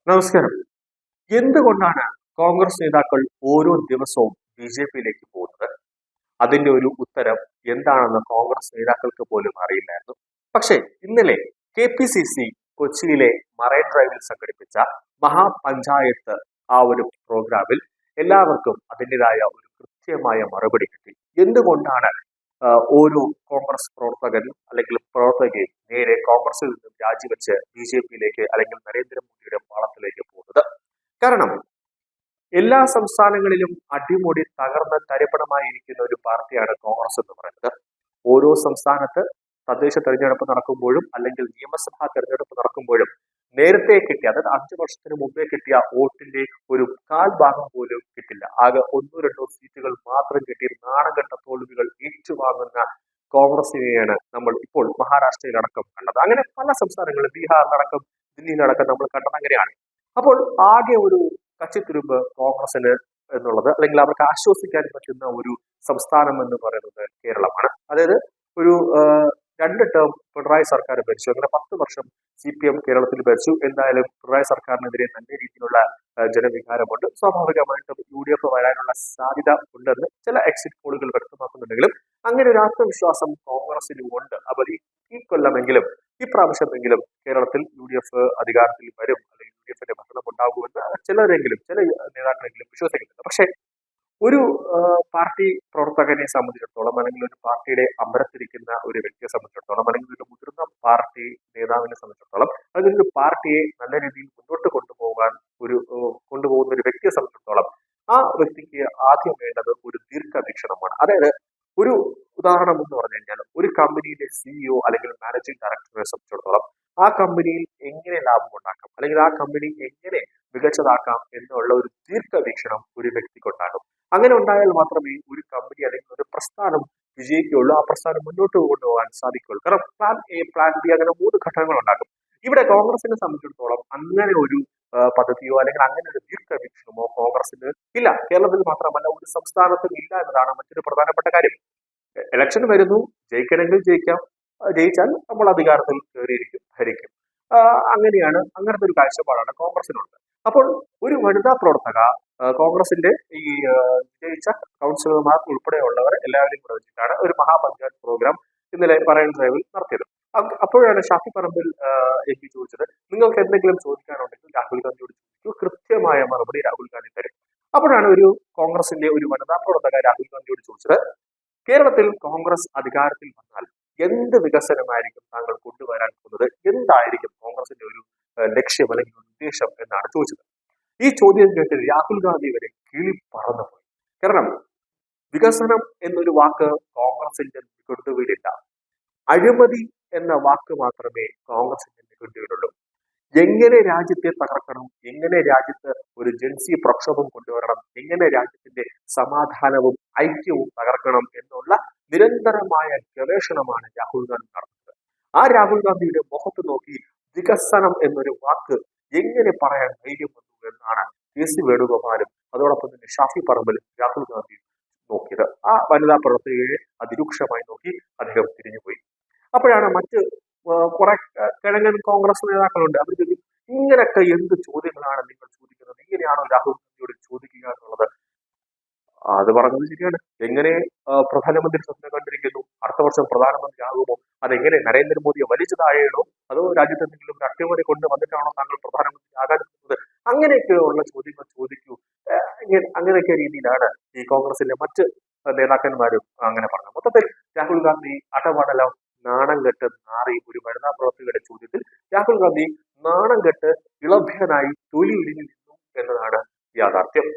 നമസ്കാരം. എന്തുകൊണ്ടാണ് കോൺഗ്രസ് നേതാക്കൾ ഓരോ ദിവസവും ബി ജെ പിയിലേക്ക് പോകുന്നത്? അതിന്റെ ഒരു ഉത്തരം എന്താണെന്ന് കോൺഗ്രസ് നേതാക്കൾക്ക് പോലും അറിയില്ലായിരുന്നു. പക്ഷേ ഇന്നലെ കെ പി സി സി കൊച്ചിയിലെ മറൈൻ ഡ്രൈവിൽ സംഘടിപ്പിച്ച മഹാപഞ്ചായത്ത് ആ ഒരു പ്രോഗ്രാമിൽ എല്ലാവർക്കും അതിൻ്റെതായ ഒരു കൃത്യമായ മറുപടി കിട്ടി. എന്തുകൊണ്ടാണ് ഓരോ കോൺഗ്രസ് പ്രവർത്തകനും അല്ലെങ്കിൽ പ്രവർത്തകയും നേരെ കോൺഗ്രസിൽ നിന്നും രാജിവെച്ച് ബി ജെ പിയിലേക്ക് അല്ലെങ്കിൽ നരേന്ദ്രമോദിയുടെ പാളത്തിലേക്ക് പോകുന്നത്? കാരണം എല്ലാ സംസ്ഥാനങ്ങളിലും അടിമുടി തകർന്ന് തരിപ്പണമായിരിക്കുന്ന ഒരു പാർട്ടിയാണ് കോൺഗ്രസ് എന്ന് പറയുന്നത്. ഓരോ സംസ്ഥാനത്ത് തദ്ദേശ തെരഞ്ഞെടുപ്പ് നടക്കുമ്പോഴും അല്ലെങ്കിൽ നിയമസഭാ തെരഞ്ഞെടുപ്പ് നടക്കുമ്പോഴും നേരത്തെ കിട്ടിയ, അതായത് 5 വർഷത്തിന് മുമ്പേ കിട്ടിയ വോട്ടിന്റെ ഒരു കാൽ ഭാഗം പോലും കിട്ടില്ല. ആകെ 1-2 സീറ്റുകൾ മാത്രം കിട്ടി നാണം കെട്ട തോൽവികൾ ഏറ്റുവാങ്ങുന്ന കോൺഗ്രസിനെയാണ് നമ്മൾ ഇപ്പോൾ മഹാരാഷ്ട്രയിലടക്കം കണ്ടത്. അങ്ങനെ പല സംസ്ഥാനങ്ങളും, ബീഹാറിലടക്കം ദില്ലിയിലടക്കം നമ്മൾ കണ്ടത് അങ്ങനെയാണ്. അപ്പോൾ ആകെ ഒരു കച്ചിത്തുരുമ്പ് കോൺഗ്രസിന് എന്നുള്ളത്, അല്ലെങ്കിൽ അവർക്ക് ആശ്വസിക്കാൻ പറ്റുന്ന ഒരു സംസ്ഥാനം എന്ന് പറയുന്നത് കേരളമാണ്. അതായത് ഒരു 2 ടേം പിണറായി സർക്കാർ ഭരിച്ചു. അങ്ങനെ 10 വർഷം CPM കേരളത്തിൽ ഭരിച്ചു. എന്തായാലും പിണറായി സർക്കാരിനെതിരെ നല്ല രീതിയിലുള്ള ജനവികാരമുണ്ട്. സ്വാഭാവികമായിട്ടും UDF വരാനുള്ള സാധ്യത ഉണ്ടെന്ന് ചില എക്സിറ്റ് പോളുകൾ വ്യക്തമാക്കുന്നുണ്ടെങ്കിലും അങ്ങനെ ഒരു ആത്മവിശ്വാസം കോൺഗ്രസിനും ഉണ്ട്. അപ്പോൾ ഈ കൊല്ലമെങ്കിലും, ഇപ്രാവശ്യമെങ്കിലും കേരളത്തിൽ UDF അധികാരത്തിൽ വരും, അല്ലെങ്കിൽ UDFന്റെ ഭരണം ഉണ്ടാകുമെന്ന് ചിലരെങ്കിലും, ചില നേതാക്കളെങ്കിലും വിശ്വസിക്കുന്നുണ്ട്. പക്ഷേ ഒരു പാർട്ടി പ്രവർത്തകനെ സംബന്ധിച്ചിടത്തോളം, അല്ലെങ്കിൽ ഒരു പാർട്ടിയുടെ അമ്പരത്തിരിക്കുന്ന ഒരു വ്യക്തിയെ സംബന്ധിച്ചിടത്തോളം, അല്ലെങ്കിൽ ഒരു മുതിർന്ന പാർട്ടി നേതാവിനെ സംബന്ധിച്ചിടത്തോളം, അല്ലെങ്കിൽ ഒരു പാർട്ടിയെ നല്ല രീതിയിൽ മുന്നോട്ട് കൊണ്ടുപോകുന്ന ഒരു വ്യക്തിയെ സംബന്ധിച്ചിടത്തോളം ആ വ്യക്തിക്ക് ആദ്യം വേണ്ടത് ഒരു ദീർഘവീക്ഷണമാണ്. അതായത് ഒരു ഉദാഹരണം എന്ന് പറഞ്ഞു കഴിഞ്ഞാൽ, ഒരു കമ്പനിയുടെ CEO അല്ലെങ്കിൽ മാനേജിംഗ് ഡയറക്ടറെ സംബന്ധിച്ചിടത്തോളം ആ കമ്പനിയിൽ എങ്ങനെ ലാഭം ഉണ്ടാക്കാം, അല്ലെങ്കിൽ ആ കമ്പനി എങ്ങനെ മികച്ചതാക്കാം എന്നുള്ള ഒരു ദീർഘവീക്ഷണം ഒരു വ്യക്തിക്കുണ്ടാകും. അങ്ങനെ ഉണ്ടായാൽ മാത്രമേ ഒരു കമ്പനി അല്ലെങ്കിൽ ഒരു പ്രസ്ഥാനം വിജയിക്കുകയുള്ളൂ, ആ പ്രസ്ഥാനം മുന്നോട്ട് കൊണ്ടുപോകാൻ സാധിക്കുകയുള്ളൂ. കാരണം പ്ലാൻ A, പ്ലാൻ B, അങ്ങനെ 3 ഘട്ടങ്ങൾ ഉണ്ടാകും. ഇവിടെ കോൺഗ്രസിനെ സംബന്ധിച്ചിടത്തോളം അങ്ങനെ ഒരു പദ്ധതിയോ അല്ലെങ്കിൽ അങ്ങനെ ഒരു ദീർഘവീക്ഷണമോ കോൺഗ്രസിന് ഇല്ല. കേരളത്തിൽ മാത്രമല്ല, ഒരു സംസ്ഥാനത്തും ഇല്ല എന്നതാണ് മറ്റൊരു പ്രധാനപ്പെട്ട കാര്യം. ഇലക്ഷൻ വരുന്നു, ജയിക്കണമെങ്കിൽ ജയിക്കാം, ജയിച്ചാൽ നമ്മൾ അധികാരത്തിൽ കയറിയിരിക്കും, ഭരിക്കും. അങ്ങനത്തെ ഒരു കാഴ്ചപ്പാടാണ് കോൺഗ്രസിനുള്ളത്. അപ്പോൾ ഒരു വനിതാ പ്രവർത്തക കോൺഗ്രസിന്റെ ഈ വിജയിച്ച കൗൺസിലർമാർ ഉൾപ്പെടെയുള്ളവർ എല്ലാവരെയും കൂടെ വെച്ചിട്ടാണ് ഒരു മഹാപഞ്ചായത്ത് പ്രോഗ്രാം ഇന്നലെ മറൈൻ ഡ്രൈവിൽ നടത്തിയത്. അപ്പോഴാണ് ഷാഫി പറമ്പിൽ MP ചോദിച്ചത്, നിങ്ങൾക്ക് എന്തെങ്കിലും ചോദിക്കാനുണ്ടെങ്കിൽ രാഹുൽ ഗാന്ധിയോട് ചോദിക്കൂ, കൃത്യമായ മറുപടി രാഹുൽ ഗാന്ധി തരും. അപ്പോഴാണ് ഒരു കോൺഗ്രസിന്റെ ഒരു വനിതാ പ്രവർത്തക രാഹുൽ ഗാന്ധിയോട് ചോദിച്ചത്, കേരളത്തിൽ കോൺഗ്രസ് അധികാരത്തിൽ വന്നാൽ എന്ത് വികസനമായിരിക്കും താങ്കൾ കൊണ്ടുവരാൻ പോകുന്നത്, എന്തായിരിക്കും കോൺഗ്രസിന്റെ ഒരു ലക്ഷ്യം അല്ലെങ്കിൽ ഉദ്ദേശം എന്നാണ് ചോദിച്ചത്. ഈ ചോദ്യം കേട്ട് രാഹുൽ ഗാന്ധി വരെ കിളി പറന്നുപോയി. കാരണം വികസനം എന്നൊരു വാക്ക് കോൺഗ്രസിന്റെ നിഘണ്ടുവിലില്ല. അഴിമതി എന്ന വാക്ക് മാത്രമേ കോൺഗ്രസിന്റെ നിഘണ്ടുവിലുള്ളൂ. എങ്ങനെ രാജ്യത്തെ തകർക്കണം, എങ്ങനെ രാജ്യത്ത് ഒരു ജൻസി പ്രക്ഷോഭം കൊണ്ടുവരണം, എങ്ങനെ രാജ്യത്തിന്റെ സമാധാനവും ഐക്യവും തകർക്കണം എന്നുള്ള നിരന്തരമായ ഗവേഷണമാണ് രാഹുൽ ഗാന്ധി നടത്തുന്നത്. ആ രാഹുൽ ഗാന്ധിയുടെ മുഖത്ത് നോക്കി വികസനം എന്നൊരു വാക്ക് എങ്ങനെ പറയാൻ ധൈര്യം വന്നു എന്നാണ് KC വേണുഗോപാലും അതോടൊപ്പം തന്നെ ഷാഫി പറമ്പിലും രാഹുൽ ഗാന്ധി നോക്കിയത്. ആ വനിതാ പ്രവർത്തകയെ അതിരൂക്ഷമായി നോക്കി അദ്ദേഹം തിരിഞ്ഞുപോയി. അപ്പോഴാണ് മറ്റ് കുറെ കിഴങ്ങൻ കോൺഗ്രസ് നേതാക്കളുണ്ട്. അവർ ചോദിക്കും, ഇങ്ങനെയൊക്കെ എന്ത് ചോദ്യങ്ങളാണ് നിങ്ങൾ ചോദിക്കുന്നത്, ഇങ്ങനെയാണോ രാഹുൽ ഗാന്ധിയോട് ചോദിക്കുക എന്നുള്ളത്? അത് പറഞ്ഞത് ശരിയാണ്. എങ്ങനെ പ്രധാനമന്ത്രി സ്വപ്നം കണ്ടിരിക്കുന്നു, അടുത്ത വർഷം പ്രധാനമന്ത്രി ആകുമോ, അതെങ്ങനെ നരേന്ദ്രമോദിയെ വലിച്ചു താഴെയാണോ, അതോ രാജ്യത്ത് എന്തെങ്കിലും ഒരു അട്ടിമറി കൊണ്ട് വന്നിട്ടാണോ താങ്കൾ പ്രധാനമന്ത്രി ആകാൻ പോകുന്നത്, അങ്ങനെയൊക്കെയുള്ള ചോദ്യങ്ങൾ ചോദിക്കൂ. അങ്ങനെയൊക്കെ രീതിയിലാണ് ഈ കോൺഗ്രസിലെ മറ്റ് നേതാക്കന്മാരും അങ്ങനെ പറഞ്ഞത്. മൊത്തത്തിൽ രാഹുൽ ഗാന്ധി അടപടലം നാണം കെട്ട് നാറി ഒരു വനിതാ പ്രവർത്തകരുടെ ചോദ്യത്തിൽ രാഹുൽ ഗാന്ധി നാണം കെട്ട് ഇളഭ്യനായി തൊലി ഉരിഞ്ഞു നിന്നു എന്നതാണ് യാഥാർത്ഥ്യം.